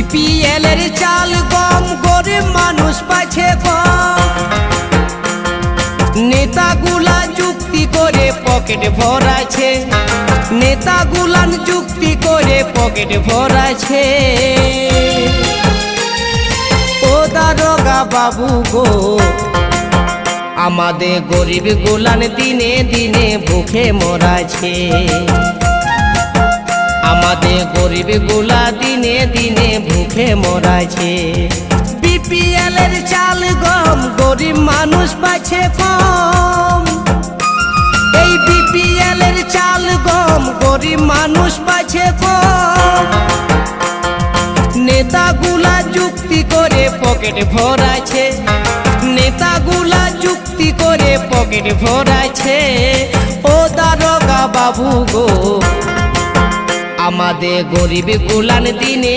BPL এর চাল গম গরিব মানুষ পাচ্ছে কম। নেতাগুলা যুক্তি করে পকেট ভরাছে, নেতাগুলান যুক্তি করে পকেট ভরাছে। ও দারোগা বাবু গো, আমাদের গরিব গুলান দিনে দিনে ভুখে মরাছে। আমাদের গরিব গুলা দিনে দিনে ভুখে মরাছে। বিপিএল এর চাল গম গরিব মানুষ পাচ্ছে কম। এই বিপিএল এর চাল গম গরিব মানুষ পাচ্ছে কম। নেতাগুলা যুক্তি করে পকেট ভরাছে, নেতাগুলা যুক্তি করে পকেট ভরাছে। ও দারোগা বাবু গো, আমাদের গরিব গুলান দিনে